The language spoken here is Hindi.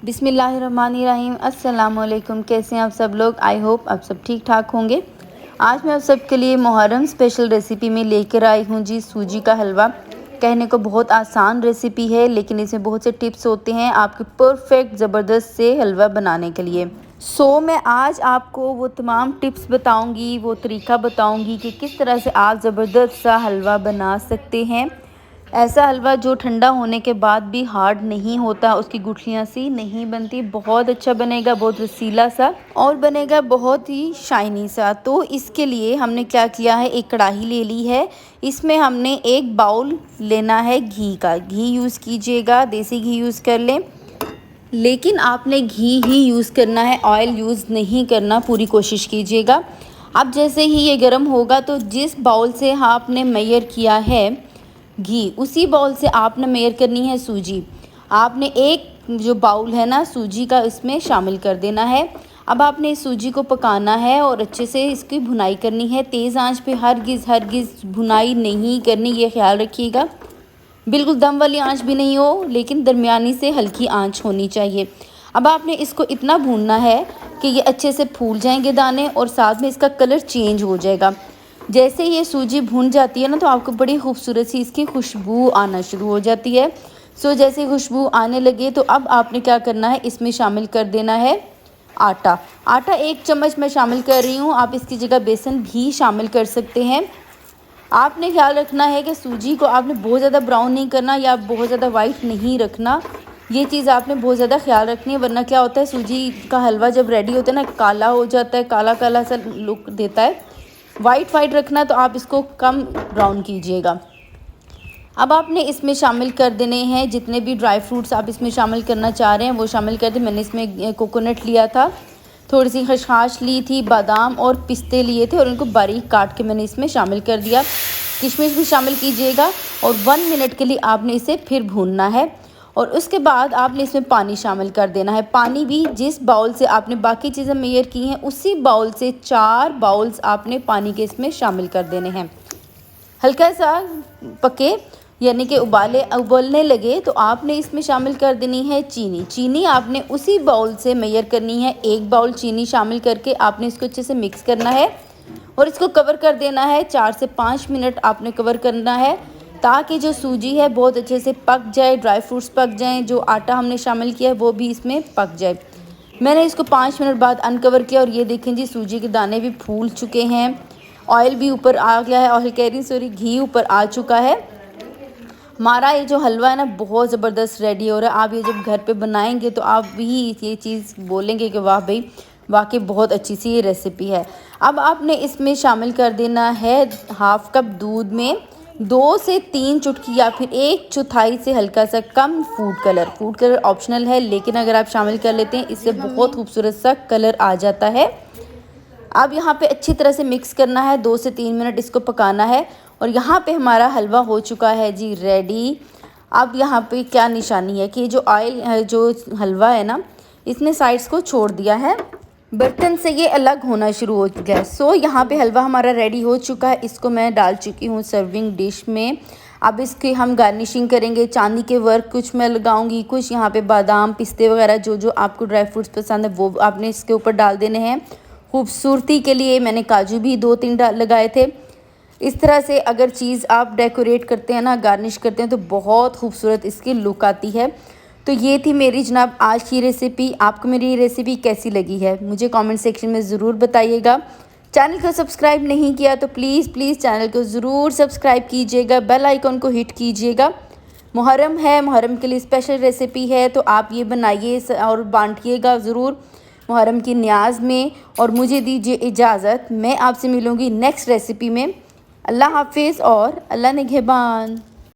बिस्मिल्लाहिर्रहमानिर्रहीम। अस्सलामुअलैकुम। कैसे हैं आप सब लोग? आई होप आप सब ठीक ठाक होंगे। आज मैं आप सब के लिए मुहर्रम स्पेशल रेसिपी में लेकर आई हूँ जी सूजी का हलवा। कहने को बहुत आसान रेसिपी है, लेकिन इसमें बहुत से टिप्स होते हैं आपके परफेक्ट ज़बरदस्त से हलवा बनाने के लिए। मैं आज आपको वो तमाम टिप्स बताऊंगी, वो तरीका बताऊंगी कि किस तरह से आप ज़बरदस्त सा हलवा बना सकते हैं। ऐसा हलवा जो ठंडा होने के बाद भी हार्ड नहीं होता, उसकी गुठलियाँ सी नहीं बनती, बहुत अच्छा बनेगा, बहुत रसीला सा और बनेगा बहुत ही शाइनी सा। तो इसके लिए हमने क्या किया है, एक कढ़ाई ले ली है। इसमें हमने एक बाउल लेना है घी का। घी यूज़ कीजिएगा, देसी घी यूज़ कर लें, लेकिन आपने घी ही यूज़ करना है, ऑयल यूज़ नहीं करना, पूरी कोशिश कीजिएगा। अब जैसे ही ये गर्म होगा तो जिस बाउल से आपने मेजर किया है घी, उसी बाउल से आपने मेजर करनी है सूजी। आपने एक जो बाउल है ना सूजी का, इसमें शामिल कर देना है। अब आपने इस सूजी को पकाना है और अच्छे से इसकी भुनाई करनी है। तेज़ आंच पे हरगिज़ भुनाई नहीं करनी, ये ख्याल रखिएगा। बिल्कुल दम वाली आंच भी नहीं हो, लेकिन दरमियानी से हल्की आंच होनी चाहिए। अब आपने इसको इतना भूनना है कि ये अच्छे से फूल जाएंगे दाने और साथ में इसका कलर चेंज हो जाएगा। जैसे ये सूजी भून जाती है ना, तो आपको बड़ी खूबसूरत सी इसकी खुशबू आना शुरू हो जाती है। जैसे खुशबू आने लगे तो अब आपने क्या करना है, इसमें शामिल कर देना है आटा। आटा 1 चम्मच मैं शामिल कर रही हूँ, आप इसकी जगह बेसन भी शामिल कर सकते हैं। आपने ख्याल रखना है कि सूजी को आपने बहुत ज़्यादा ब्राउन नहीं करना या बहुत ज़्यादा वाइट नहीं रखना। ये चीज़ आपने बहुत ज़्यादा ख्याल रखनी है, वरना क्या होता है सूजी का हलवा जब रेडी होता है ना, काला हो जाता है, काला काला सा लुक देता है। वाइट रखना, तो आप इसको कम ब्राउन कीजिएगा। अब आपने इसमें शामिल कर देने हैं जितने भी ड्राई फ्रूट्स आप इसमें शामिल करना चाह रहे हैं वो शामिल कर दें। मैंने इसमें कोकोनट लिया था, थोड़ी सी खसखस ली थी, बादाम और पिस्ते लिए थे और उनको बारीक काट के मैंने इसमें शामिल कर दिया। किशमिश भी शामिल कीजिएगा और 1 मिनट के लिए आपने इसे फिर भूनना है। और उसके बाद आपने इसमें पानी शामिल कर देना है। पानी भी जिस बाउल से आपने बाकी चीज़ें मेजर की हैं, उसी बाउल से 4 बाउल्स आपने पानी के इसमें शामिल कर देने हैं। हल्का सा पके यानी कि उबलने लगे तो आपने इसमें शामिल कर देनी है चीनी। चीनी आपने उसी बाउल से मेजर करनी है। 1 बाउल चीनी शामिल करके आपने इसको अच्छे से मिक्स करना है और इसको कवर कर देना है। 4 से 5 मिनट आपने कवर करना है, ताकि जो सूजी है बहुत अच्छे से पक जाए, ड्राई फ्रूट्स पक जाएं, जो आटा हमने शामिल किया है वो भी इसमें पक जाए। मैंने इसको 5 मिनट बाद अनकवर किया और ये देखें जी सूजी के दाने भी फूल चुके हैं, ऑयल भी ऊपर आ गया है, ऑयल कह रही सॉरी घी ऊपर आ चुका है। हमारा ये जो हलवा है ना बहुत ज़बरदस्त रेडी हो रहा है। आप ये जब घर पे बनाएंगे तो आप भी ये चीज़ बोलेंगे कि वाह भाई वाकई बहुत अच्छी सी ये रेसिपी है। अब आपने इसमें शामिल कर देना है 1/2 कप दूध में 2 से 3 चुटकी या फिर 1/4 से हल्का सा कम फूड कलर ऑप्शनल है, लेकिन अगर आप शामिल कर लेते हैं इससे बहुत खूबसूरत सा कलर आ जाता है। अब यहाँ पे अच्छी तरह से मिक्स करना है, 2 से 3 मिनट इसको पकाना है और यहाँ पे हमारा हलवा हो चुका है जी रेडी। अब यहाँ पे क्या निशानी है कि जो ऑयल जो हलवा है ना, इसने साइड्स को छोड़ दिया है, बर्तन से ये अलग होना शुरू हो गया है। यहाँ पे हलवा हमारा रेडी हो चुका है। इसको मैं डाल चुकी हूँ सर्विंग डिश में। अब इसकी हम गार्निशिंग करेंगे। चांदी के वर्क कुछ मैं लगाऊंगी, कुछ यहाँ पे बादाम पिस्ते वगैरह जो जो आपको ड्राई फ्रूट्स पसंद है वो आपने इसके ऊपर डाल देने हैं। खूबसूरती के लिए मैंने काजू भी 2-3 लगाए थे। इस तरह से अगर चीज़ आप डेकोरेट करते हैं ना, गार्निश करते हैं, तो बहुत खूबसूरत इसकी लुक आती है। तो ये थी मेरी जनाब आज की रेसिपी। आपको मेरी ये रेसिपी कैसी लगी है मुझे कमेंट सेक्शन में ज़रूर बताइएगा। चैनल को सब्सक्राइब नहीं किया तो प्लीज़ चैनल को ज़रूर सब्सक्राइब कीजिएगा, बेल आइकन को हिट कीजिएगा। मुहर्रम है, मुहर्रम के लिए स्पेशल रेसिपी है, तो आप ये बनाइए और बांटिएगा ज़रूर मुहर्रम की न्याज में। और मुझे दीजिए इजाज़त, मैं आपसे मिलूँगी नेक्स्ट रेसिपी में। अल्लाह हाफिज़ और अल्लाह निगहबान।